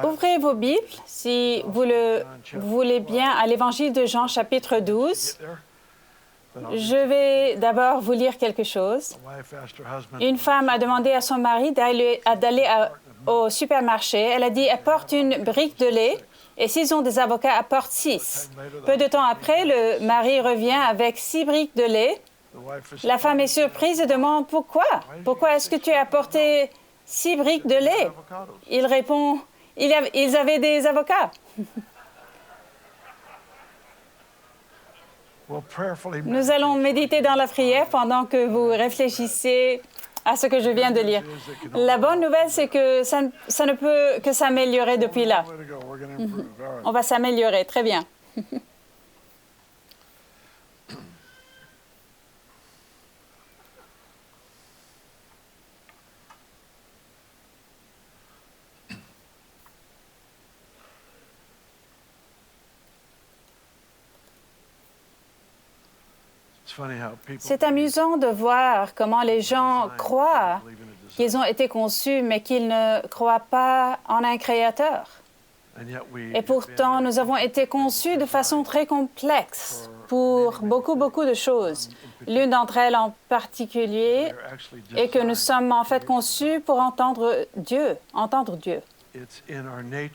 Ouvrez vos Bibles, si vous le voulez bien, à l'Évangile de Jean, chapitre 12. Je vais d'abord vous lire quelque chose. Une femme a demandé à son mari d'aller au supermarché. Elle a dit, apporte une brique de lait, et s'ils ont des avocats, apporte 6. Peu de temps après, le mari revient avec 6 briques de lait. La femme est surprise et demande, pourquoi? Pourquoi est-ce que tu as apporté 6 briques de lait? Il répond, ils avaient des avocats. Nous allons méditer dans la prière pendant que vous réfléchissez à ce que je viens de lire. La bonne nouvelle, c'est que ça ne peut que s'améliorer depuis là. On va s'améliorer, très bien. C'est amusant de voir comment les gens croient qu'ils ont été conçus, mais qu'ils ne croient pas en un créateur. Et pourtant, nous avons été conçus de façon très complexe pour beaucoup de choses. L'une d'entre elles en particulier est que nous sommes en fait conçus pour entendre Dieu.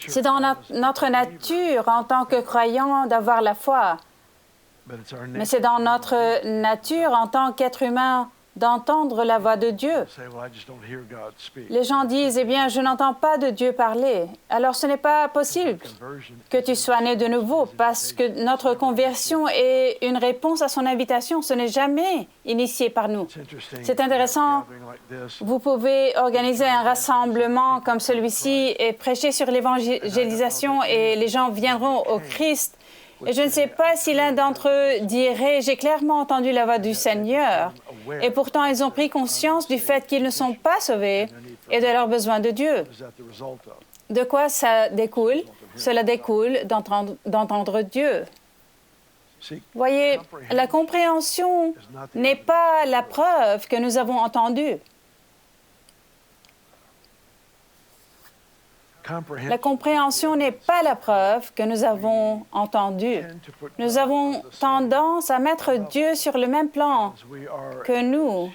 C'est dans notre nature en tant que croyants d'avoir la foi. Mais c'est dans notre nature, en tant qu'être humain, d'entendre la voix de Dieu. Les gens disent, eh bien, je n'entends pas de Dieu parler. Alors, ce n'est pas possible que tu sois né de nouveau, parce que notre conversion est une réponse à son invitation. Ce n'est jamais initié par nous. C'est intéressant. Vous pouvez organiser un rassemblement comme celui-ci et prêcher sur l'évangélisation et les gens viendront au Christ. Et je ne sais pas si l'un d'entre eux dirait, j'ai clairement entendu la voix du Seigneur. Et pourtant, ils ont pris conscience du fait qu'ils ne sont pas sauvés et de leur besoin de Dieu. De quoi ça découle? Cela découle d'entendre Dieu. Voyez, la compréhension n'est pas la preuve que nous avons entendu. La compréhension n'est pas la preuve que nous avons entendu. Nous avons tendance à mettre Dieu sur le même plan que nous,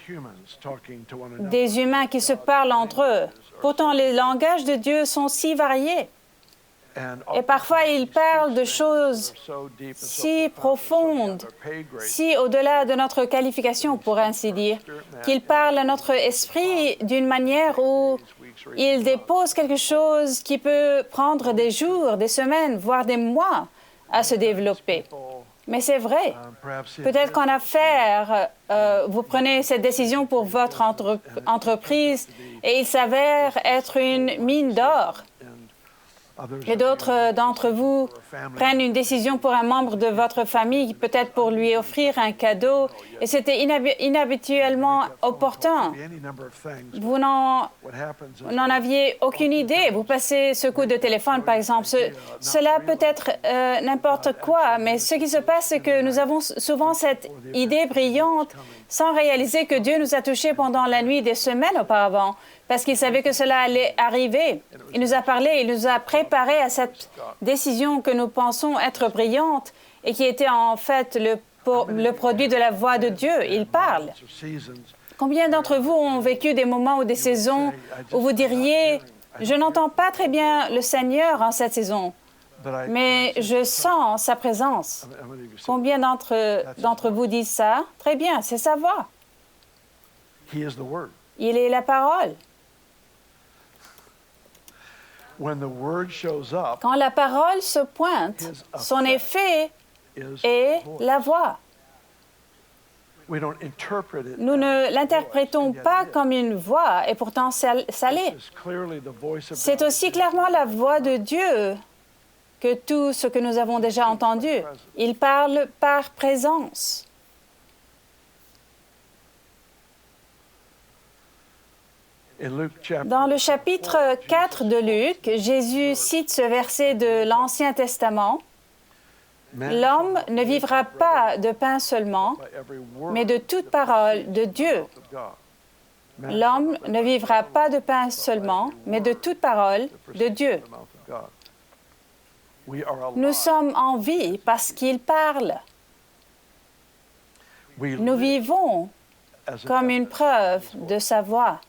des humains qui se parlent entre eux. Pourtant, les langages de Dieu sont si variés. Et parfois, il parle de choses si profondes, si au-delà de notre qualification, pour ainsi dire, qu'il parle à notre esprit d'une manière où il dépose quelque chose qui peut prendre des jours, des semaines, voire des mois à se développer. Mais c'est vrai. Peut-être qu'en affaires, vous prenez cette décision pour votre entreprise et il s'avère être une mine d'or. Et d'autres d'entre vous prennent une décision pour un membre de votre famille, peut-être pour lui offrir un cadeau, et c'était inhabituellement opportun. Vous n'en aviez aucune idée. Vous passez ce coup de téléphone, par exemple. Cela peut être n'importe quoi, mais ce qui se passe, c'est que nous avons souvent cette idée brillante sans réaliser que Dieu nous a touchés pendant la nuit des semaines auparavant, parce qu'il savait que cela allait arriver. Il nous a parlé, il nous a préparés à cette décision que nous pensons être brillante et qui était en fait le produit de la voix de Dieu. Il parle. Combien d'entre vous ont vécu des moments ou des saisons où vous diriez « Je n'entends pas très bien le Seigneur en cette saison, mais je sens sa présence. » Combien d'entre vous disent ça? Très bien, c'est sa voix. Il est la parole. Quand la parole se pointe, son effet est la voix. Nous ne l'interprétons pas comme une voix, et pourtant ça l'est. C'est aussi clairement la voix de Dieu que tout ce que nous avons déjà entendu. Il parle par présence. Dans le chapitre 4 de Luc, Jésus cite ce verset de l'Ancien Testament. « L'homme ne vivra pas de pain seulement, mais de toute parole de Dieu. » L'homme ne vivra pas de pain seulement, mais de toute parole de Dieu. Nous sommes en vie parce qu'il parle. Nous vivons comme une preuve de sa voix.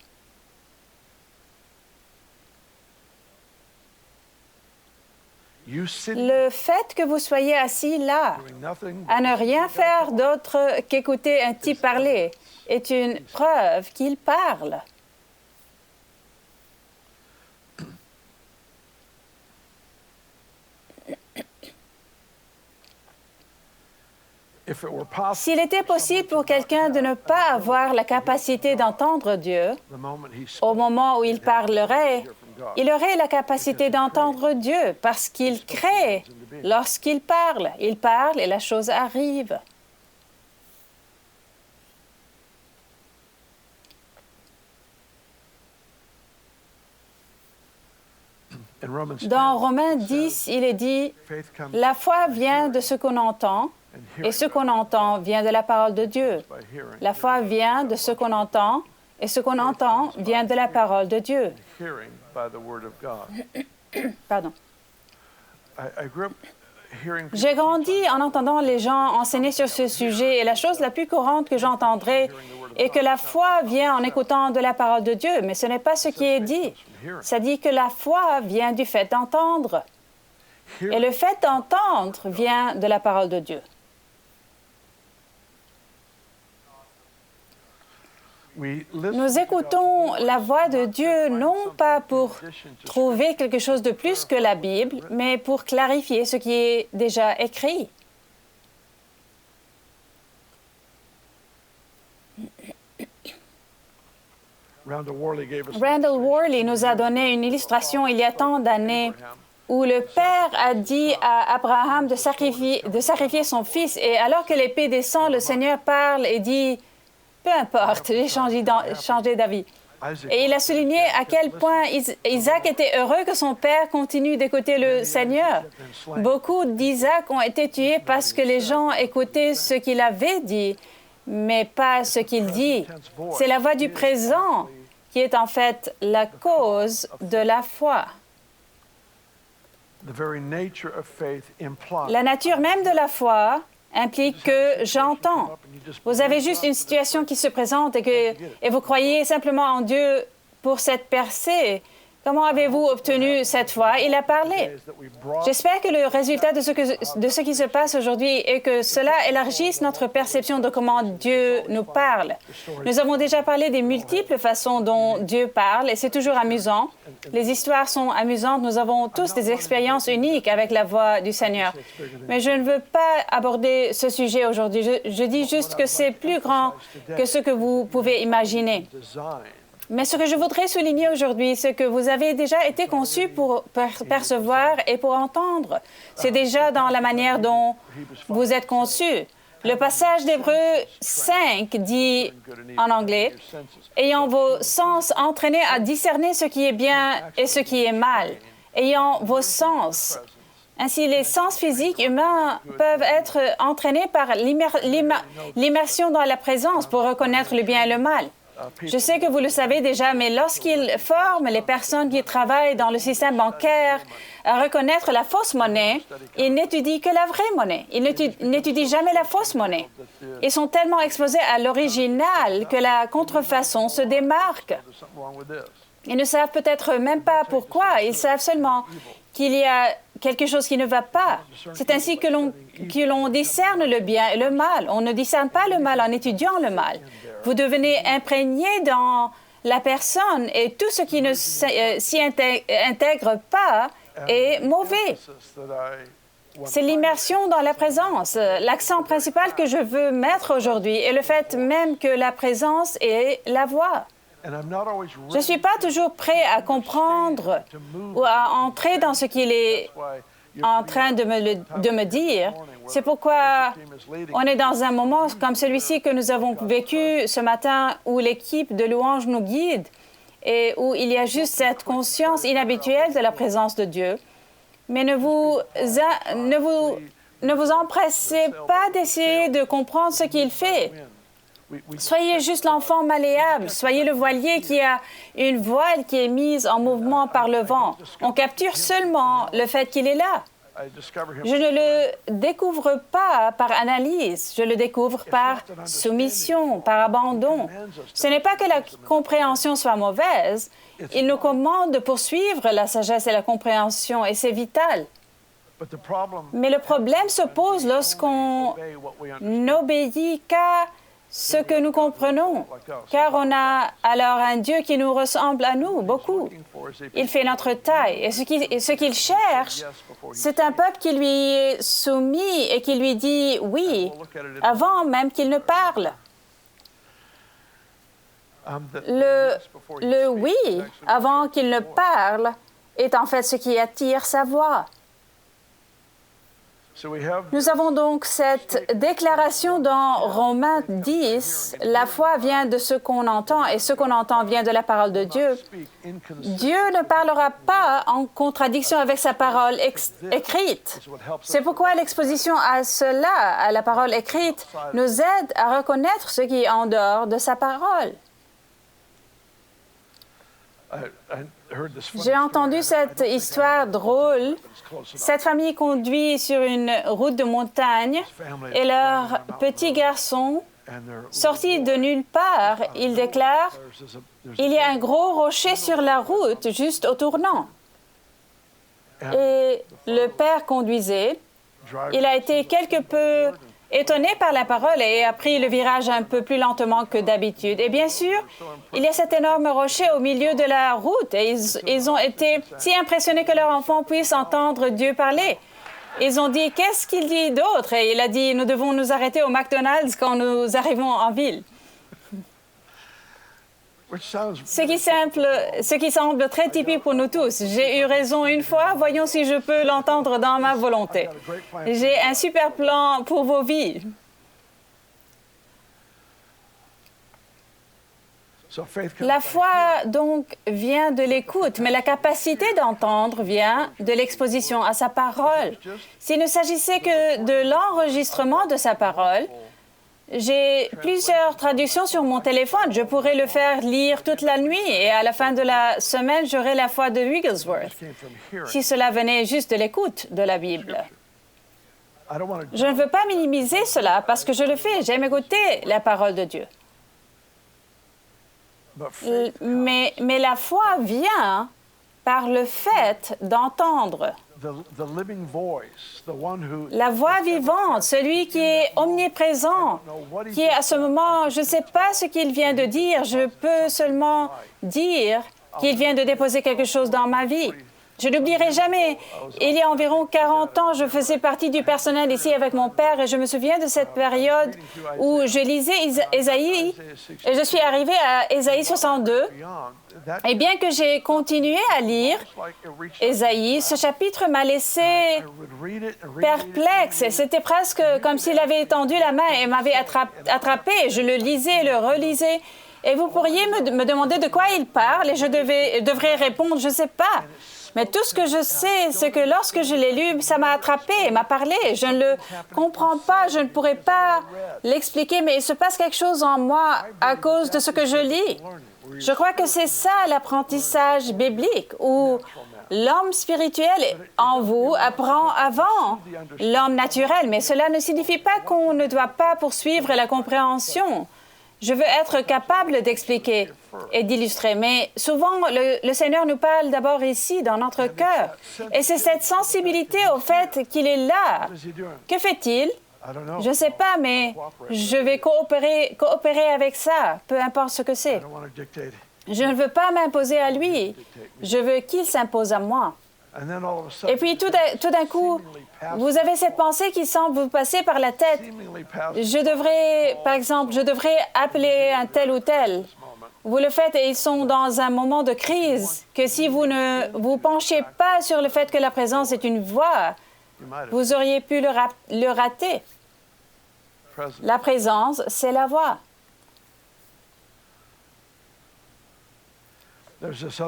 Le fait que vous soyez assis là, à ne rien faire d'autre qu'écouter un type parler, est une preuve qu'il parle. S'il était possible pour quelqu'un de ne pas avoir la capacité d'entendre Dieu, au moment où il parlerait, il aurait la capacité d'entendre Dieu parce qu'il crée lorsqu'il parle. Il parle et la chose arrive. Dans Romains 10, il est dit, « La foi vient de ce qu'on entend, et ce qu'on entend vient de la parole de Dieu. La foi vient de ce qu'on entend, et ce qu'on entend vient de la parole de Dieu. » Pardon. J'ai grandi en entendant les gens enseigner sur ce sujet, et la chose la plus courante que j'entendrai est que la foi vient en écoutant de la parole de Dieu, mais ce n'est pas ce qui est dit. Ça dit que la foi vient du fait d'entendre. Et le fait d'entendre vient de la parole de Dieu. Nous écoutons la voix de Dieu non pas pour trouver quelque chose de plus que la Bible, mais pour clarifier ce qui est déjà écrit. Randall Worley nous a donné une illustration il y a tant d'années où le père a dit à Abraham de sacrifier son fils, et alors que l'épée descend, le Seigneur parle et dit « Peu importe, j'ai changé d'avis. » Et il a souligné à quel point Isaac était heureux que son père continue d'écouter le Seigneur. Beaucoup d'Isaac ont été tués parce que les gens écoutaient ce qu'il avait dit, mais pas ce qu'il dit. C'est la voix du présent qui est en fait la cause de la foi. La nature même de la foi implique que j'entends. Vous avez juste une situation qui se présente et vous croyez simplement en Dieu pour cette percée. Comment avez-vous obtenu cette foi? Il a parlé. J'espère que le résultat de ce qui se passe aujourd'hui est que cela élargisse notre perception de comment Dieu nous parle. Nous avons déjà parlé des multiples façons dont Dieu parle et c'est toujours amusant. Les histoires sont amusantes. Nous avons tous des expériences uniques avec la voix du Seigneur. Mais je ne veux pas aborder ce sujet aujourd'hui. Je dis juste que c'est plus grand que ce que vous pouvez imaginer. Mais ce que je voudrais souligner aujourd'hui, c'est que vous avez déjà été conçus pour percevoir et pour entendre. C'est déjà dans la manière dont vous êtes conçus. Le passage d'Hébreux 5 dit en anglais, « Ayant vos sens entraînés à discerner ce qui est bien et ce qui est mal. Ayant vos sens. » Ainsi, les sens physiques humains peuvent être entraînés par l'immersion dans la présence pour reconnaître le bien et le mal. Je sais que vous le savez déjà, mais lorsqu'ils forment les personnes qui travaillent dans le système bancaire à reconnaître la fausse monnaie, ils n'étudient que la vraie monnaie. Ils n'étudient jamais la fausse monnaie. Ils sont tellement exposés à l'original que la contrefaçon se démarque. Ils ne savent peut-être même pas pourquoi. Ils savent seulement qu'il y a quelque chose qui ne va pas. C'est ainsi que l'on discerne le bien et le mal. On ne discerne pas le mal en étudiant le mal. Vous devenez imprégné dans la personne et tout ce qui ne s'y intègre pas est mauvais. C'est l'immersion dans la présence. L'accent principal que je veux mettre aujourd'hui est le fait même que la présence est la voix. Je ne suis pas toujours prêt à comprendre ou à entrer dans ce qu'il est en train de me dire. C'est pourquoi on est dans un moment comme celui-ci que nous avons vécu ce matin où l'équipe de louange nous guide et où il y a juste cette conscience inhabituelle de la présence de Dieu. Mais ne vous empressez pas d'essayer de comprendre ce qu'il fait. Soyez juste l'enfant malléable. Soyez le voilier qui a une voile qui est mise en mouvement par le vent. On capture seulement le fait qu'il est là. Je ne le découvre pas par analyse, je le découvre par soumission, par abandon. Ce n'est pas que la compréhension soit mauvaise, il nous commande de poursuivre la sagesse et la compréhension, et c'est vital. Mais le problème se pose lorsqu'on n'obéit qu'à ce que nous comprenons, car on a alors un Dieu qui nous ressemble à nous beaucoup. Il fait notre taille, et ce qu'il cherche, c'est un peuple qui lui est soumis et qui lui dit oui, avant même qu'il ne parle. Le oui, avant qu'il ne parle, est en fait ce qui attire sa voix. Nous avons donc cette déclaration dans Romains 10, la foi vient de ce qu'on entend et ce qu'on entend vient de la parole de Dieu. Dieu ne parlera pas en contradiction avec sa parole écrite. C'est pourquoi l'exposition à cela, à la parole écrite, nous aide à reconnaître ce qui est en dehors de sa parole. J'ai entendu cette histoire drôle. Cette famille conduit sur une route de montagne et leur petit garçon, sorti de nulle part, il déclare « Il y a un gros rocher sur la route, juste au tournant. » Et le père conduisait. Il a été quelque peu étonné par la parole et a pris le virage un peu plus lentement que d'habitude. Et bien sûr, il y a cet énorme rocher au milieu de la route et ils ont été si impressionnés que leur enfant puisse entendre Dieu parler. Ils ont dit « Qu'est-ce qu'il dit d'autre ?» Et il a dit « Nous devons nous arrêter au McDonald's quand nous arrivons en ville. » Ce qui semble très typique pour nous tous. J'ai eu raison une fois, voyons si je peux l'entendre dans ma volonté. J'ai un super plan pour vos vies. La foi, donc, vient de l'écoute, mais la capacité d'entendre vient de l'exposition à sa parole. S'il ne s'agissait que de l'enregistrement de sa parole, j'ai plusieurs traductions sur mon téléphone. Je pourrais le faire lire toute la nuit et à la fin de la semaine, j'aurai la foi de Wigglesworth, si cela venait juste de l'écoute de la Bible. Je ne veux pas minimiser cela parce que je le fais. J'aime écouter la parole de Dieu. Mais la foi vient par le fait d'entendre. La voix vivante, celui qui est omniprésent, qui est à ce moment, je ne sais pas ce qu'il vient de dire, je peux seulement dire qu'il vient de déposer quelque chose dans ma vie. Je n'oublierai jamais. Il y a environ 40 ans, je faisais partie du personnel ici avec mon père et je me souviens de cette période où je lisais Ésaïe et je suis arrivée à Ésaïe 62. Et bien que j'ai continué à lire Ésaïe, ce chapitre m'a laissé perplexe et c'était presque comme s'il avait étendu la main et m'avait attrapé. Je le lisais, le relisais. Et vous pourriez me demander de quoi il parle et je devrais répondre, je ne sais pas. Mais tout ce que je sais, c'est que lorsque je l'ai lu, ça m'a attrapé, m'a parlé. Je ne le comprends pas, je ne pourrais pas l'expliquer, mais il se passe quelque chose en moi à cause de ce que je lis. Je crois que c'est ça l'apprentissage biblique, où l'homme spirituel en vous apprend avant l'homme naturel, mais cela ne signifie pas qu'on ne doit pas poursuivre la compréhension. Je veux être capable d'expliquer et d'illustrer, mais souvent, le Seigneur nous parle d'abord ici, dans notre cœur. Et c'est cette sensibilité au fait qu'il est là. Que fait-il? Je ne sais pas, mais je vais coopérer avec ça, peu importe ce que c'est. Je ne veux pas m'imposer à lui. Je veux qu'il s'impose à moi. Et puis, tout d'un coup, vous avez cette pensée qui semble vous passer par la tête. Par exemple, je devrais appeler un tel ou tel. Vous le faites et ils sont dans un moment de crise, que si vous ne vous penchez pas sur le fait que la présence est une voix, vous auriez pu le rater. La présence, c'est la voix.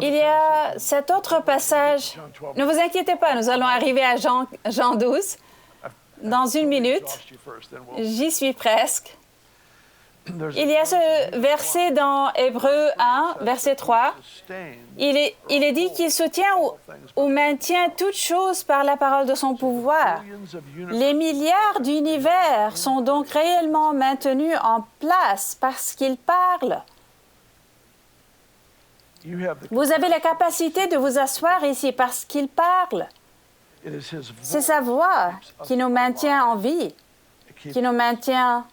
Il y a cet autre passage. Ne vous inquiétez pas, nous allons arriver à Jean 12 dans une minute. J'y suis presque. Il y a ce verset dans Hébreux 1, verset 3. Il est dit qu'il soutient ou maintient toutes choses par la parole de son pouvoir. Les milliards d'univers sont donc réellement maintenus en place parce qu'il parle. Vous avez la capacité de vous asseoir ici parce qu'il parle. C'est sa voix qui nous maintient en vie, qui nous maintient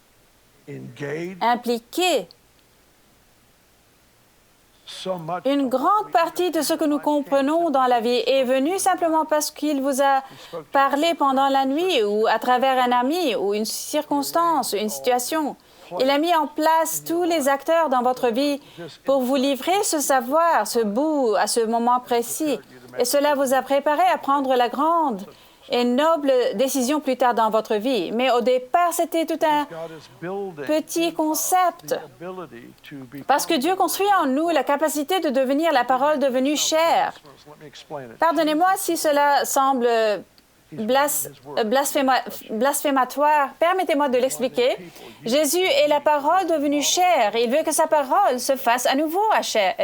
impliqués. Une grande partie de ce que nous comprenons dans la vie est venue simplement parce qu'il vous a parlé pendant la nuit ou à travers un ami ou une circonstance, une situation. Il a mis en place tous les acteurs dans votre vie pour vous livrer ce savoir, ce bout, à ce moment précis. Et cela vous a préparé à prendre la grande et noble décision plus tard dans votre vie. Mais au départ, c'était tout un petit concept. Parce que Dieu construit en nous la capacité de devenir la parole devenue chair. Pardonnez-moi si cela semble blasphématoire. Permettez-moi de l'expliquer. Jésus est la parole devenue chair. Il veut que sa parole se fasse à nouveau chair.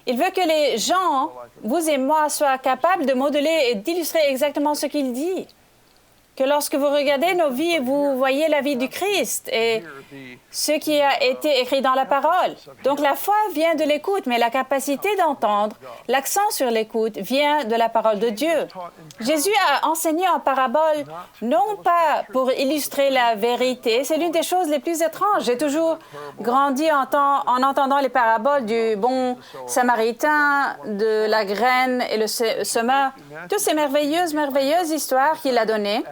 Il veut que les gens, vous et moi, soient capables de modeler et d'illustrer exactement ce qu'il dit. Que lorsque vous regardez nos vies, vous voyez la vie du Christ et ce qui a été écrit dans la parole. Donc la foi vient de l'écoute, mais la capacité d'entendre, l'accent sur l'écoute, vient de la parole de Dieu. Jésus a enseigné en parabole, non pas pour illustrer la vérité, c'est l'une des choses les plus étranges. J'ai toujours grandi en entendant les paraboles du bon samaritain, de la graine et le semeur, toutes ces merveilleuses histoires qu'il a données.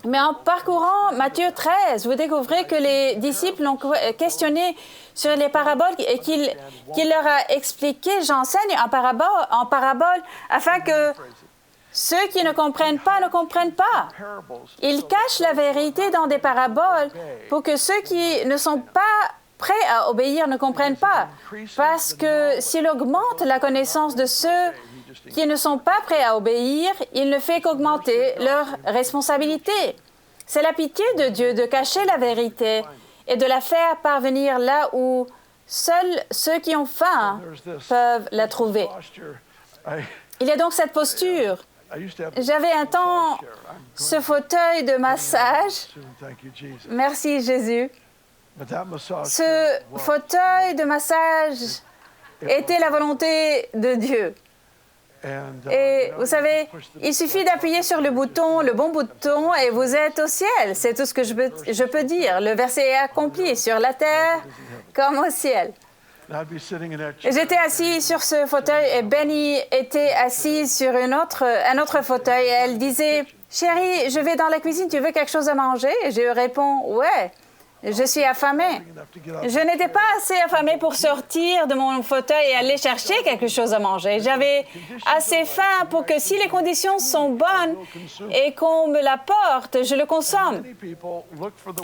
Mais en parcourant Matthieu 13, vous découvrez que les disciples l'ont questionné sur les paraboles et qu'il leur a expliqué, j'enseigne en parabole, afin que ceux qui ne comprennent pas ne comprennent pas. Il cache la vérité dans des paraboles pour que ceux qui ne sont pas prêts à obéir ne comprennent pas. Parce que s'il augmente la connaissance de ceux qui ne sont pas prêts à obéir, il ne fait qu'augmenter leur responsabilité. C'est la pitié de Dieu de cacher la vérité et de la faire parvenir là où seuls ceux qui ont faim peuvent la trouver. Il y a donc cette posture. J'avais un temps ce fauteuil de massage. Merci Jésus. Ce fauteuil de massage était la volonté de Dieu. Et vous savez, il suffit d'appuyer sur le bon bouton, et vous êtes au ciel. C'est tout ce que je peux dire. Le verset est accompli sur la terre comme au ciel. J'étais assis sur ce fauteuil et Benny était assise sur un autre fauteuil. Et elle disait, « Chérie, je vais dans la cuisine, tu veux quelque chose à manger? » Et je réponds, « Ouais. » Je suis affamée. Je n'étais pas assez affamée pour sortir de mon fauteuil et aller chercher quelque chose à manger. J'avais assez faim pour que si les conditions sont bonnes et qu'on me l'apporte, je le consomme.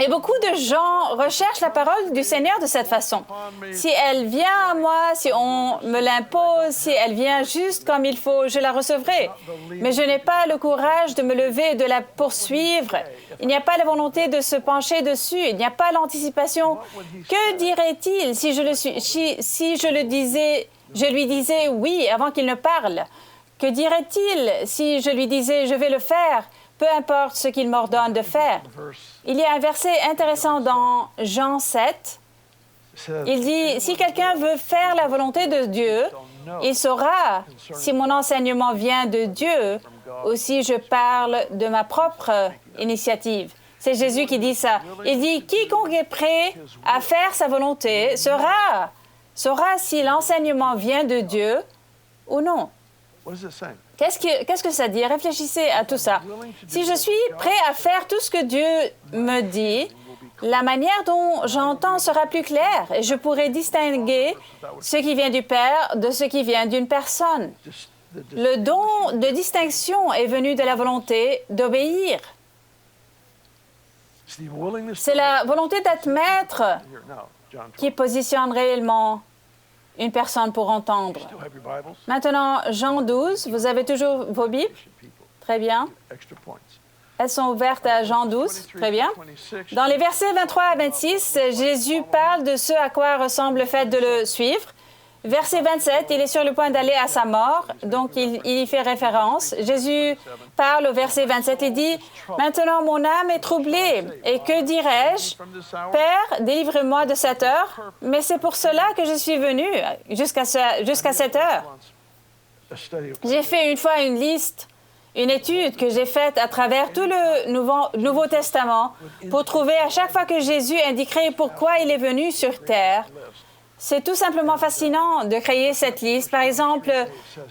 Et beaucoup de gens recherchent la parole du Seigneur de cette façon. Si elle vient à moi, si on me l'impose, si elle vient juste comme il faut, je la recevrai. Mais je n'ai pas le courage de me lever et de la poursuivre. Il n'y a pas la volonté de se pencher dessus. Il n'y a pas l'anticipation. Que dirait-il si je lui disais oui avant qu'il ne parle? Que dirait-il si je lui disais je vais le faire, peu importe ce qu'il m'ordonne de faire? Il y a un verset intéressant dans Jean 7. Il dit, si quelqu'un veut faire la volonté de Dieu, il saura si mon enseignement vient de Dieu ou si je parle de ma propre initiative. C'est Jésus qui dit ça. Il dit, quiconque est prêt à faire sa volonté saura si l'enseignement vient de Dieu ou non. Qu'est-ce que ça dit? Réfléchissez à tout ça. Si je suis prêt à faire tout ce que Dieu me dit, la manière dont j'entends sera plus claire et je pourrai distinguer ce qui vient du Père de ce qui vient d'une personne. Le don de distinction est venu de la volonté d'obéir. C'est la volonté d'être maître qui positionne réellement une personne pour entendre. Maintenant, Jean 12, vous avez toujours vos Bibles? Très bien. Elles sont ouvertes à Jean 12. Très bien. Dans les versets 23 à 26, Jésus parle de ce à quoi ressemble le fait de le suivre. Verset 27, il est sur le point d'aller à sa mort, donc il y fait référence. Jésus parle au verset 27, il dit « Maintenant mon âme est troublée, et que dirais-je? Père, délivre-moi de cette heure, mais c'est pour cela que je suis venu jusqu'à cette heure. » J'ai fait une fois une étude que j'ai faite à travers tout le Nouveau Testament pour trouver à chaque fois que Jésus indiquerait pourquoi il est venu sur terre. C'est tout simplement fascinant de créer cette liste. Par exemple,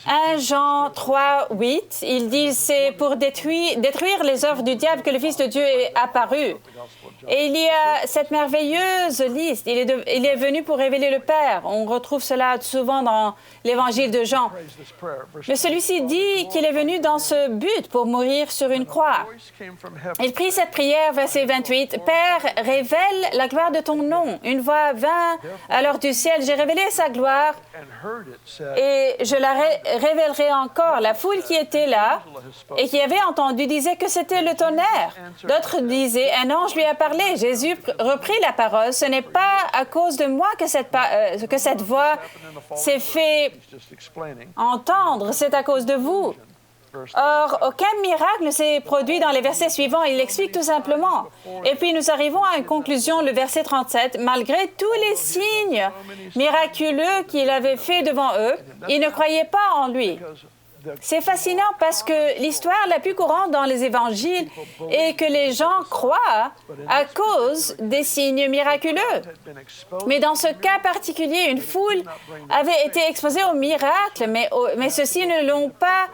1 Jean 3, 8, il dit « C'est pour détruire les œuvres du diable que le Fils de Dieu est apparu. » Et il y a cette merveilleuse liste. Il est venu pour révéler le Père. On retrouve cela souvent dans l'Évangile de Jean. Mais celui-ci dit qu'il est venu dans ce but pour mourir sur une croix. Il prie cette prière, verset 28. « Père, révèle la gloire de ton nom. Une voix vint alors du ciel. J'ai révélé sa gloire et je la révélerai encore. » La foule qui était là et qui avait entendu disait que c'était le tonnerre. D'autres disaient « Un ange lui a parlé. » Jésus reprit la parole. « Ce n'est pas à cause de moi que cette voix s'est fait entendre, c'est à cause de vous. » Or, aucun miracle ne s'est produit dans les versets suivants. Il explique tout simplement. Et puis, nous arrivons à une conclusion, le verset 37. Malgré tous les signes miraculeux qu'il avait faits devant eux, ils ne croyaient pas en lui. C'est fascinant parce que l'histoire la plus courante dans les évangiles est que les gens croient à cause des signes miraculeux. Mais dans ce cas particulier, une foule avait été exposée aux miracles, mais ceux-ci ne l'ont pas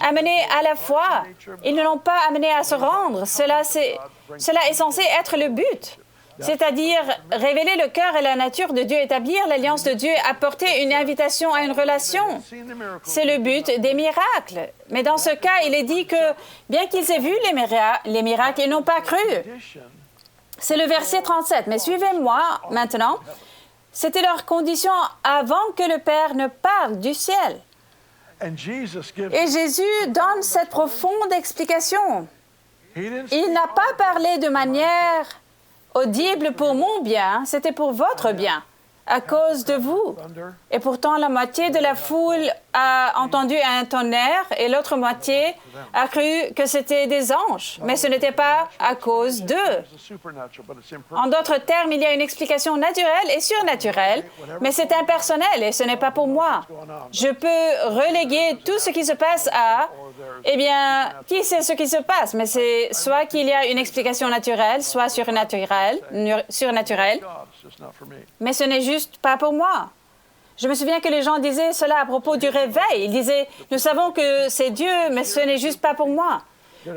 amené à la foi. Ils ne l'ont pas amené à se rendre. Cela est censé être le but. C'est-à-dire révéler le cœur et la nature de Dieu, établir l'alliance de Dieu, apporter une invitation à une relation. C'est le but des miracles. Mais dans ce cas, il est dit que, bien qu'ils aient vu les miracles, ils n'ont pas cru. C'est le verset 37. Mais suivez-moi maintenant. C'était leur condition avant que le Père ne parle du ciel. Et Jésus donne cette profonde explication. Il n'a pas parlé de manière audible pour mon bien, c'était pour votre bien, à cause de vous. Et pourtant, la moitié de la foule a entendu un tonnerre et l'autre moitié a cru que c'était des anges. Mais ce n'était pas à cause d'eux. En d'autres termes, il y a une explication naturelle et surnaturelle, mais c'est impersonnel et ce n'est pas pour moi. Je peux reléguer tout ce qui se passe à... Eh bien, qui sait ce qui se passe? Mais c'est soit qu'il y a une explication naturelle, soit surnaturelle, mais ce n'est juste pas pour moi. Je me souviens que les gens disaient cela à propos du réveil. Ils disaient, nous savons que c'est Dieu, mais ce n'est juste pas pour moi.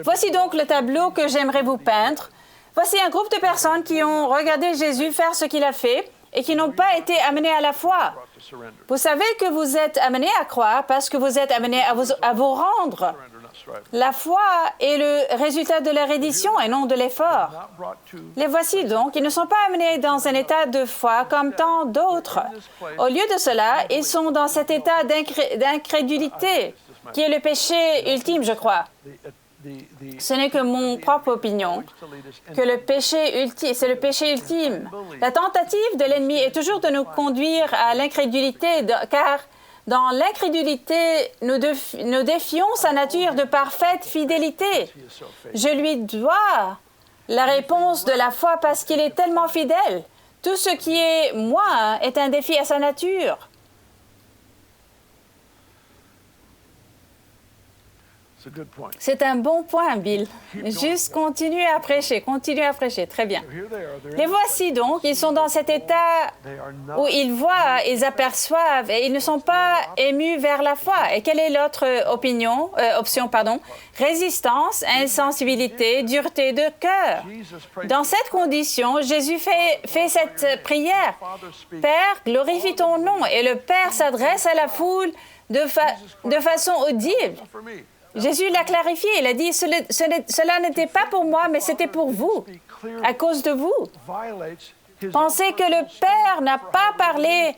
Voici donc le tableau que j'aimerais vous peindre. Voici un groupe de personnes qui ont regardé Jésus faire ce qu'il a fait et qui n'ont pas été amenées à la foi. Vous savez que vous êtes amenés à croire parce que vous êtes amenés à vous rendre. La foi est le résultat de la reddition et non de l'effort. Les voici donc, ils ne sont pas amenés dans un état de foi comme tant d'autres. Au lieu de cela, ils sont dans cet état d'incrédulité, qui est le péché ultime, je crois. Ce n'est que mon propre opinion, que c'est le péché ultime. La tentative de l'ennemi est toujours de nous conduire à l'incrédulité, car dans l'incrédulité, nous défions sa nature de parfaite fidélité. Je lui dois la réponse de la foi parce qu'il est tellement fidèle. Tout ce qui est moi est un défi à sa nature. C'est un bon point, Bill. Juste continuez à prêcher, très bien. Les voici donc, ils sont dans cet état où ils voient, ils aperçoivent et ils ne sont pas émus vers la foi. Et quelle est l'autre option? Résistance, insensibilité, dureté de cœur. Dans cette condition, Jésus fait cette prière. Père, glorifie ton nom. Et le Père s'adresse à la foule de façon audible. Jésus l'a clarifié, il a dit, cela n'était pas pour moi, mais c'était pour vous, à cause de vous. Penser que le Père n'a pas parlé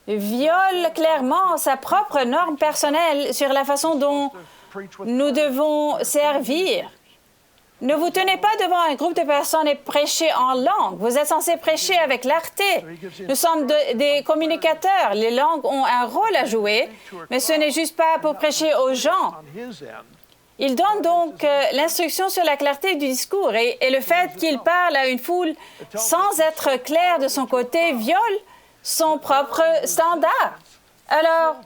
viole clairement sa propre norme personnelle sur la façon dont nous devons servir. Ne vous tenez pas devant un groupe de personnes et prêchez en langue. Vous êtes censé prêcher avec clarté. Nous sommes des communicateurs. Les langues ont un rôle à jouer, mais ce n'est juste pas pour prêcher aux gens. Il donne donc l'instruction sur la clarté du discours et le fait qu'il parle à une foule sans être clair de son côté viole son propre standard. Alors,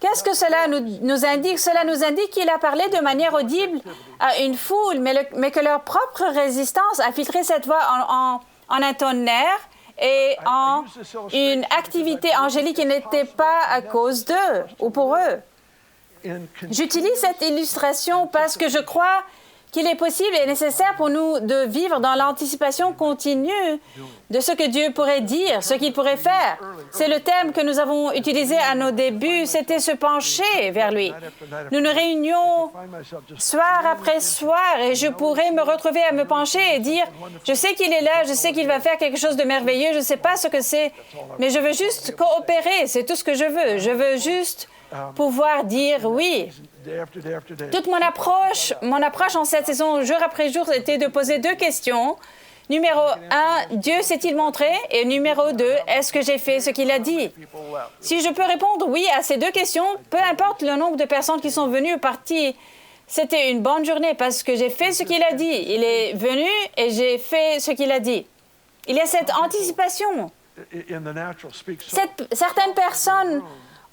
qu'est-ce que cela nous indique? Cela nous indique qu'il a parlé de manière audible à une foule, mais que leur propre résistance a filtré cette voix en un tonnerre et en une activité angélique qui n'était pas à cause d'eux ou pour eux. J'utilise cette illustration parce que je crois qu'il est possible et nécessaire pour nous de vivre dans l'anticipation continue de ce que Dieu pourrait dire, ce qu'il pourrait faire. C'est le thème que nous avons utilisé à nos débuts, c'était se pencher vers lui. Nous nous réunions soir après soir et je pourrais me retrouver à me pencher et dire, je sais qu'il est là, je sais qu'il va faire quelque chose de merveilleux, je ne sais pas ce que c'est, mais je veux juste coopérer, c'est tout ce que je veux. Je veux juste pouvoir dire oui. Toute mon approche en cette saison, jour après jour, était de poser 2 questions. Numéro 1, Dieu s'est-il montré? Et numéro 2, est-ce que j'ai fait ce qu'il a dit? Si je peux répondre oui à ces 2 questions, peu importe le nombre de personnes qui sont venues ou parties, c'était une bonne journée parce que j'ai fait ce qu'il a dit. Il est venu et j'ai fait ce qu'il a dit. Il y a cette anticipation. Certaines personnes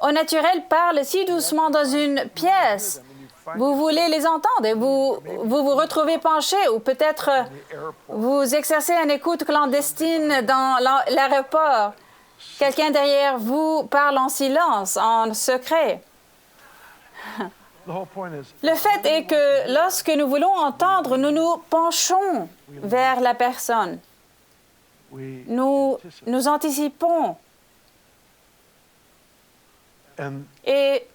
au naturel parlent si doucement dans une pièce. Vous voulez les entendre et vous retrouvez penché ou peut-être vous exercez une écoute clandestine dans l'aéroport. Quelqu'un derrière vous parle en silence, en secret. Le fait est que lorsque nous voulons entendre, nous nous penchons vers la personne. Nous anticipons. Et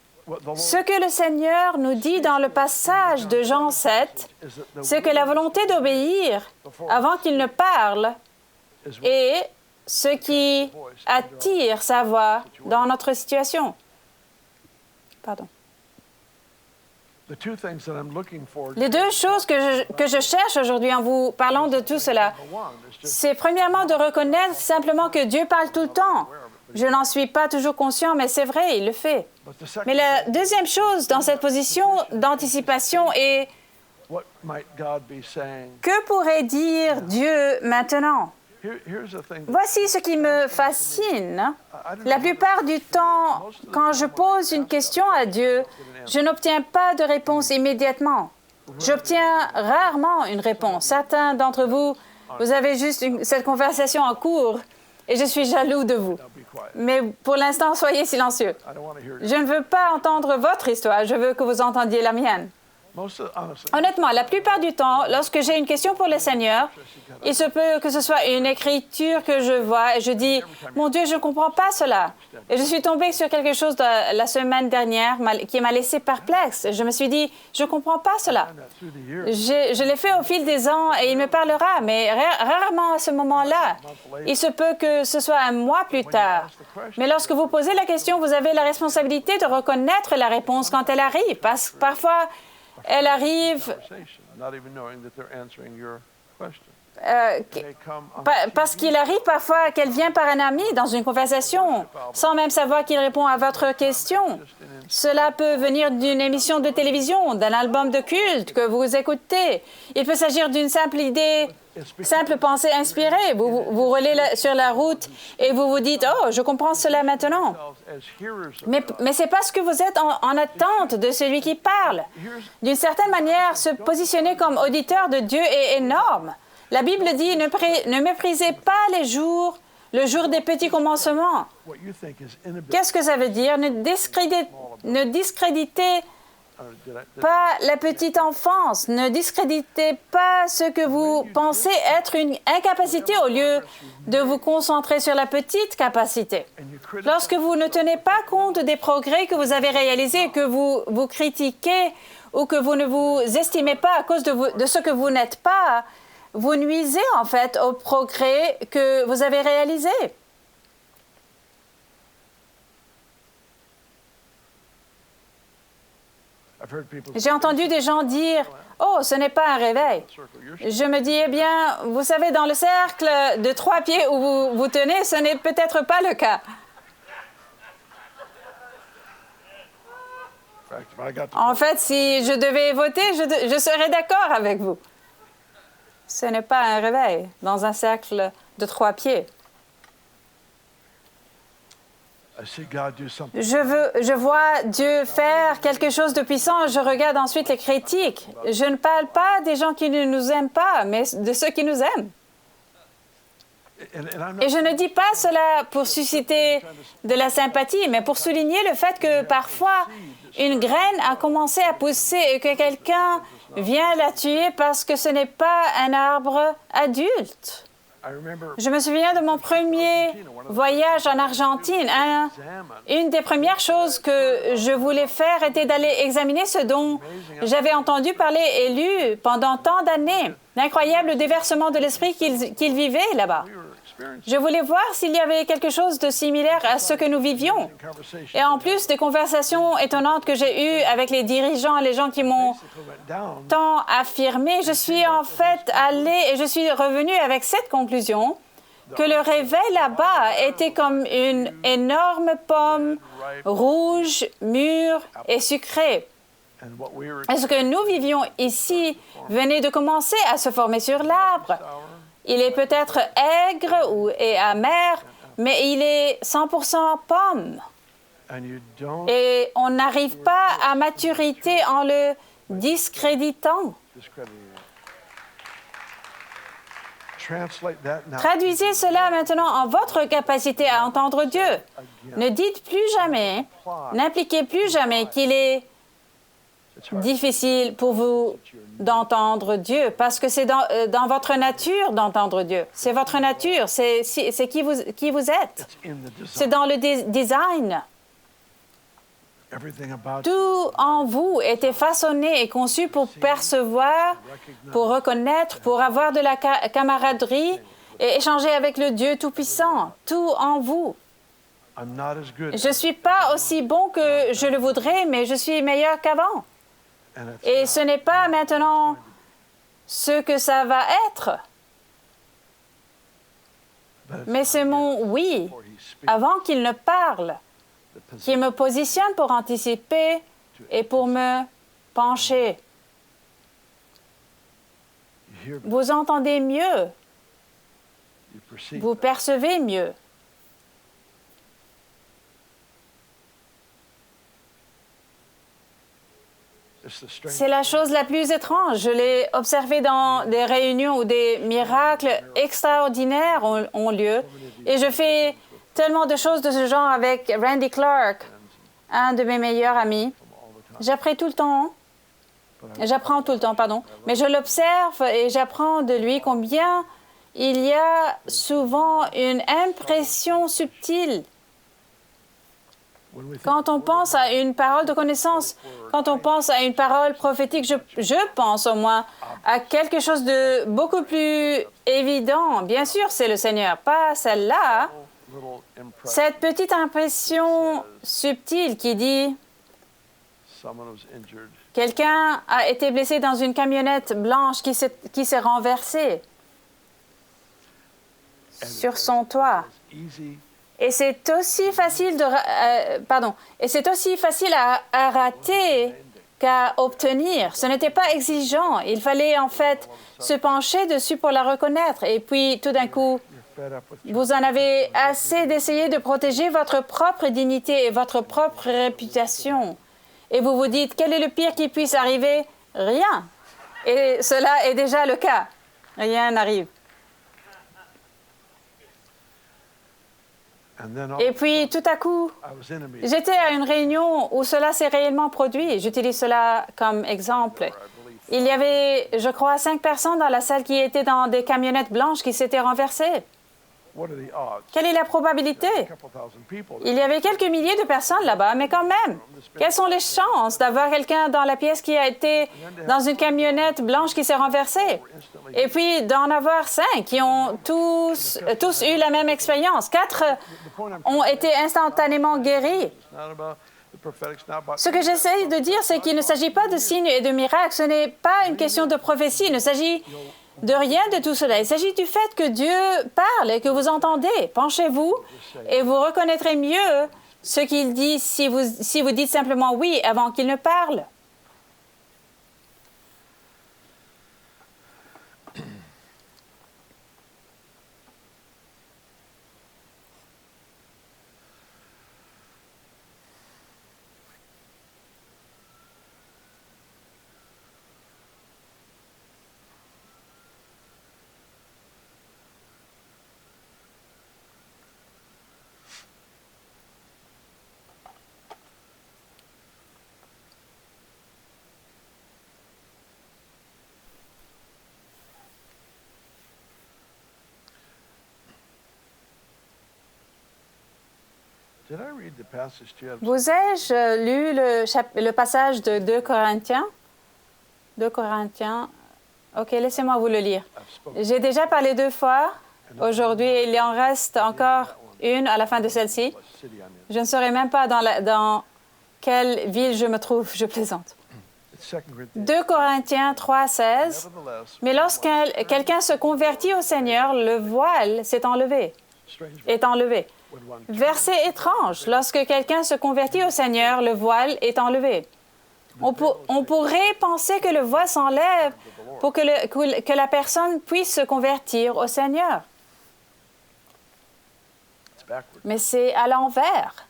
ce que le Seigneur nous dit dans le passage de Jean 7, c'est que la volonté d'obéir avant qu'il ne parle est ce qui attire sa voix dans notre situation. Pardon. Les 2 choses que je cherche aujourd'hui en vous parlant de tout cela, c'est premièrement de reconnaître simplement que Dieu parle tout le temps. Je n'en suis pas toujours conscient, mais c'est vrai, il le fait. Mais la deuxième chose dans cette position d'anticipation est que pourrait dire Dieu maintenant? Voici ce qui me fascine. La plupart du temps, quand je pose une question à Dieu, je n'obtiens pas de réponse immédiatement. J'obtiens rarement une réponse. Certains d'entre vous, vous avez juste cette conversation en cours et je suis jaloux de vous. Mais pour l'instant, soyez silencieux. Je ne veux pas entendre votre histoire, je veux que vous entendiez la mienne. Honnêtement, la plupart du temps, lorsque j'ai une question pour le Seigneur, il se peut que ce soit une écriture que je vois et je dis, « Mon Dieu, je ne comprends pas cela. » Et je suis tombée sur quelque chose la semaine dernière qui m'a laissé perplexe. Je me suis dit, « Je ne comprends pas cela. » Je l'ai fait au fil des ans et il me parlera, mais rarement à ce moment-là. Il se peut que ce soit un mois plus tard. Mais lorsque vous posez la question, vous avez la responsabilité de reconnaître la réponse quand elle arrive, parce que parfois, elle arrive parce qu'il arrive parfois qu'elle vient par un ami dans une conversation, sans même savoir qu'il répond à votre question. Cela peut venir d'une émission de télévision, d'un album de culte que vous écoutez. Il peut s'agir d'une simple idée, simple pensée inspirée. Vous roulez sur la route et vous vous dites « Oh, je comprends cela maintenant. » Mais c'est parce que vous êtes en attente de celui qui parle. D'une certaine manière, se positionner comme auditeur de Dieu est énorme. La Bible dit « Ne méprisez pas le jour des petits commencements. » Qu'est-ce que ça veut dire? Ne discréditez pas la petite enfance. Ne discréditez pas ce que vous pensez être une incapacité au lieu de vous concentrer sur la petite capacité. Lorsque vous ne tenez pas compte des progrès que vous avez réalisés, que vous critiquez ou que vous ne vous estimez pas à cause de ce que vous n'êtes pas, vous nuisez en fait au progrès que vous avez réalisé. J'ai entendu des gens dire, « Oh, ce n'est pas un réveil. » Je me dis, eh bien, vous savez, dans le cercle de 3 pieds où vous vous tenez, ce n'est peut-être pas le cas. En fait, si je devais voter, je serais d'accord avec vous. Ce n'est pas un réveil dans un cercle de 3 pieds. Je vois Dieu faire quelque chose de puissant. Je regarde ensuite les critiques. Je ne parle pas des gens qui ne nous aiment pas, mais de ceux qui nous aiment. Et je ne dis pas cela pour susciter de la sympathie, mais pour souligner le fait que parfois, une graine a commencé à pousser et que quelqu'un vient la tuer parce que ce n'est pas un arbre adulte. Je me souviens de mon premier voyage en Argentine. Une des premières choses que je voulais faire était d'aller examiner ce dont j'avais entendu parler et lu pendant tant d'années, l'incroyable déversement de l'esprit qu'ils vivaient là-bas. Je voulais voir s'il y avait quelque chose de similaire à ce que nous vivions. Et en plus des conversations étonnantes que j'ai eues avec les dirigeants, les gens qui m'ont tant affirmé, je suis en fait allée et je suis revenue avec cette conclusion que le réveil là-bas était comme une énorme pomme rouge, mûre et sucrée. Et ce que nous vivions ici venait de commencer à se former sur l'arbre. Il est peut-être aigre et amer, mais il est 100% pomme. Et on n'arrive pas à maturité en le discréditant. Traduisez cela maintenant en votre capacité à entendre Dieu. Ne dites plus jamais, n'impliquez plus jamais qu'il est difficile pour vous d'entendre Dieu, parce que c'est dans votre nature d'entendre Dieu. C'est votre nature, c'est qui vous êtes. C'est dans le design. Tout en vous était façonné et conçu pour percevoir, pour reconnaître, pour avoir de la camaraderie et échanger avec le Dieu Tout-Puissant. Tout en vous. Je ne suis pas aussi bon que je le voudrais, mais je suis meilleur qu'avant. Et ce n'est pas maintenant ce que ça va être. Mais c'est mon oui, avant qu'il ne parle, qui me positionne pour anticiper et pour me pencher. Vous entendez mieux. Vous percevez mieux. C'est la chose la plus étrange. Je l'ai observé dans des réunions où des miracles extraordinaires ont lieu. Et je fais tellement de choses de ce genre avec Randy Clark, un de mes meilleurs amis. J'apprends tout le temps, mais je l'observe et j'apprends de lui combien il y a souvent une impression subtile. Quand on pense à une parole de connaissance, quand on pense à une parole prophétique, je pense au moins à quelque chose de beaucoup plus évident. Bien sûr, c'est le Seigneur, pas celle-là. Cette petite impression subtile qui dit « Quelqu'un a été blessé dans une camionnette blanche qui s'est renversée sur son toit. » Et c'est aussi facile à rater qu'à obtenir. Ce n'était pas exigeant. Il fallait en fait se pencher dessus pour la reconnaître. Et puis, tout d'un coup, vous en avez assez d'essayer de protéger votre propre dignité et votre propre réputation. Et vous vous dites, quel est le pire qui puisse arriver? Rien. Et cela est déjà le cas. Rien n'arrive. Et puis, tout à coup, j'étais à une réunion où cela s'est réellement produit. J'utilise cela comme exemple. Il y avait, je crois, 5 personnes dans la salle qui étaient dans des camionnettes blanches qui s'étaient renversées. Quelle est la probabilité? Il y avait quelques milliers de personnes là-bas, mais quand même, quelles sont les chances d'avoir quelqu'un dans la pièce qui a été dans une camionnette blanche qui s'est renversée? Et puis d'en avoir 5 qui ont tous eu la même expérience. 4 ont été instantanément guéris. Ce que j'essaie de dire, c'est qu'il ne s'agit pas de signes et de miracles. Ce n'est pas une question de prophétie. Il ne s'agit de rien de tout cela. Il s'agit du fait que Dieu parle et que vous entendez. Penchez-vous et vous reconnaîtrez mieux ce qu'il dit si vous dites simplement oui avant qu'il ne parle. Vous ai-je lu le passage de 2 Corinthiens? 2 Corinthiens. OK, laissez-moi vous le lire. J'ai déjà parlé 2 fois. Aujourd'hui, il en reste encore une à la fin de celle-ci. Je ne saurais même pas dans quelle ville je me trouve. Je plaisante. 2 Corinthiens 3, 16. Mais lorsque quelqu'un se convertit au Seigneur, le voile est enlevé. Verset étrange. Lorsque quelqu'un se convertit au Seigneur, le voile est enlevé. On pourrait penser que le voile s'enlève pour que la personne puisse se convertir au Seigneur. Mais c'est à l'envers.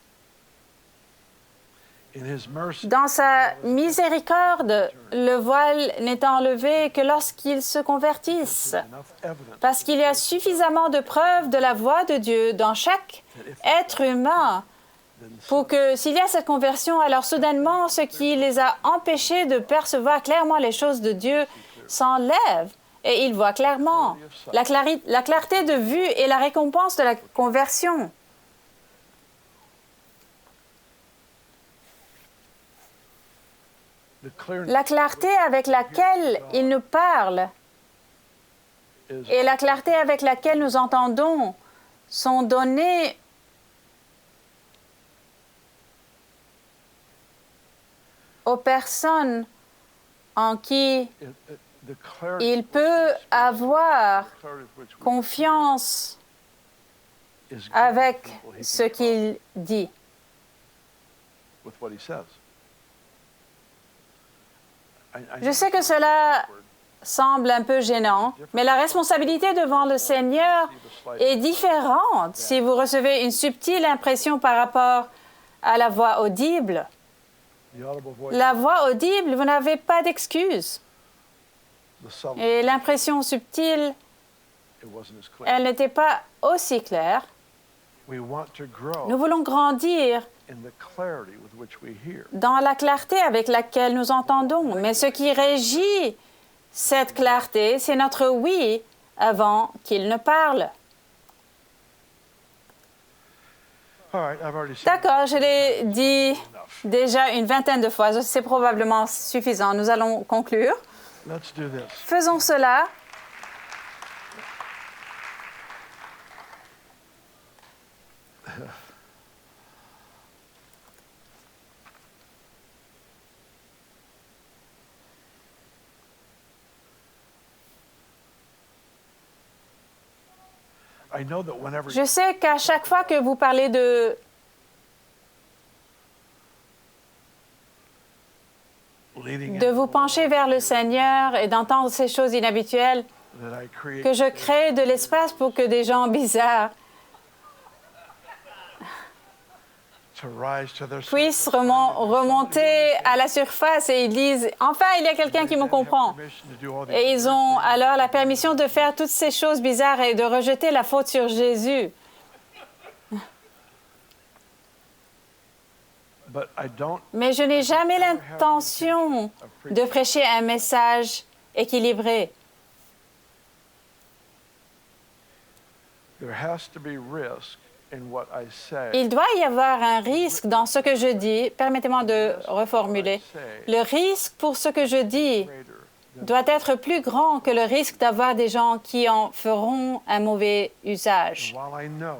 Dans sa miséricorde, le voile n'est enlevé que lorsqu'ils se convertissent, parce qu'il y a suffisamment de preuves de la voix de Dieu dans chaque être humain pour que s'il y a cette conversion, alors soudainement, ce qui les a empêchés de percevoir clairement les choses de Dieu s'enlève et ils voient clairement. La clarté de vue est la récompense de la conversion. La clarté avec laquelle il nous parle et la clarté avec laquelle nous entendons sont données aux personnes en qui il peut avoir confiance avec ce qu'il dit. Je sais que cela semble un peu gênant, mais la responsabilité devant le Seigneur est différente si vous recevez une subtile impression par rapport à la voix audible. La voix audible, vous n'avez pas d'excuse. Et l'impression subtile, elle n'était pas aussi claire. Nous voulons grandir dans la clarté avec laquelle nous entendons. Mais ce qui régit cette clarté, c'est notre oui avant qu'il ne parle. D'accord, je l'ai dit déjà une vingtaine de fois. C'est probablement suffisant. Nous allons conclure. Faisons cela. Je sais qu'à chaque fois que vous parlez de vous pencher vers le Seigneur et d'entendre ces choses inhabituelles, que je crée de l'espace pour que des gens bizarres puissent remonter à la surface et ils disent « Enfin, il y a quelqu'un qui me comprend ». Et ils ont alors la permission de faire toutes ces choses bizarres et de rejeter la faute sur Jésus. Mais je n'ai jamais l'intention de prêcher un message équilibré. Il doit y avoir un risque dans ce que je dis. Permettez-moi de reformuler. Le risque pour ce que je dis doit être plus grand que le risque d'avoir des gens qui en feront un mauvais usage.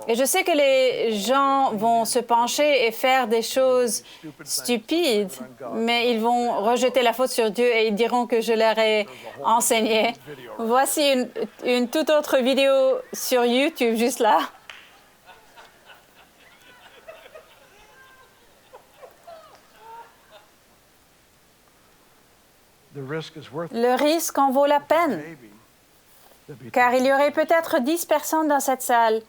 Et je sais que les gens vont se pencher et faire des choses stupides, mais ils vont rejeter la faute sur Dieu et ils diront que je leur ai enseigné. Voici une toute autre vidéo sur YouTube, juste là. Le risque en vaut la peine, car il y aurait peut-être 10 personnes dans cette salle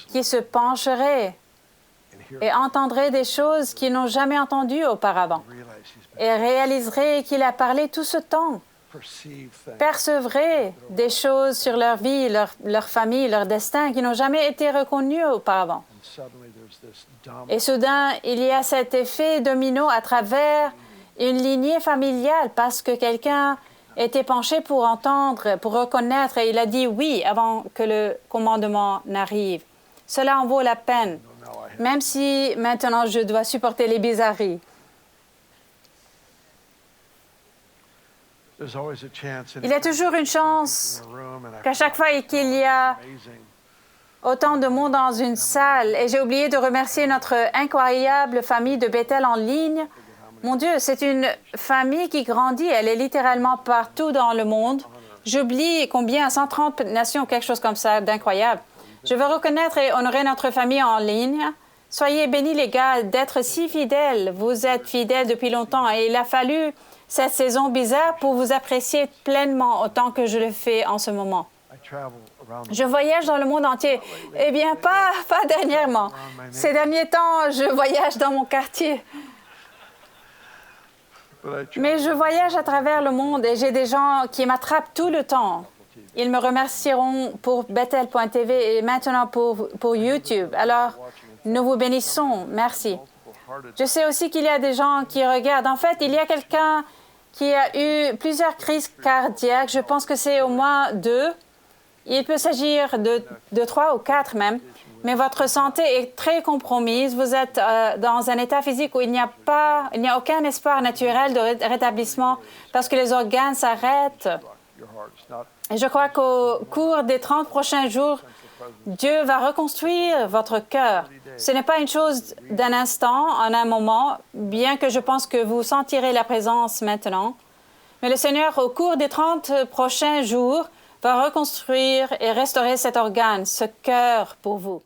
qui se pencheraient et entendraient des choses qu'ils n'ont jamais entendues auparavant et réaliseraient qu'il a parlé tout ce temps, percevraient des choses sur leur vie, leur famille, leur destin qui n'ont jamais été reconnues auparavant. Et soudain, il y a cet effet domino à travers une lignée familiale parce que quelqu'un était penché pour entendre, pour reconnaître, et il a dit oui avant que le commandement n'arrive. Cela en vaut la peine, même si maintenant je dois supporter les bizarreries. Il y a toujours une chance qu'à chaque fois qu'il y a autant de monde dans une salle, et j'ai oublié de remercier notre incroyable famille de Bethel en ligne. Mon Dieu, c'est une famille qui grandit. Elle est littéralement partout dans le monde. J'oublie combien, 130 nations, quelque chose comme ça, d'incroyable. Je veux reconnaître et honorer notre famille en ligne. Soyez bénis, les gars, d'être si fidèles. Vous êtes fidèles depuis longtemps et il a fallu cette saison bizarre pour vous apprécier pleinement autant que je le fais en ce moment. Je voyage dans le monde entier. Eh bien, pas dernièrement. Ces derniers temps, je voyage dans mon quartier. Mais je voyage à travers le monde et j'ai des gens qui m'attrapent tout le temps. Ils me remercieront pour Bethel.tv et maintenant pour YouTube. Alors, nous vous bénissons. Merci. Je sais aussi qu'il y a des gens qui regardent. En fait, il y a quelqu'un qui a eu plusieurs crises cardiaques. Je pense que c'est au moins 2. Il peut s'agir de 3 ou 4 même. Mais votre santé est très compromise. Vous êtes dans un état physique où il n'y a aucun espoir naturel de rétablissement parce que les organes s'arrêtent. Et je crois qu'au cours des 30 prochains jours, Dieu va reconstruire votre cœur. Ce n'est pas une chose d'un instant, en un moment, bien que je pense que vous sentirez la présence maintenant. Mais le Seigneur, au cours des 30 prochains jours, va reconstruire et restaurer cet organe, ce cœur pour vous.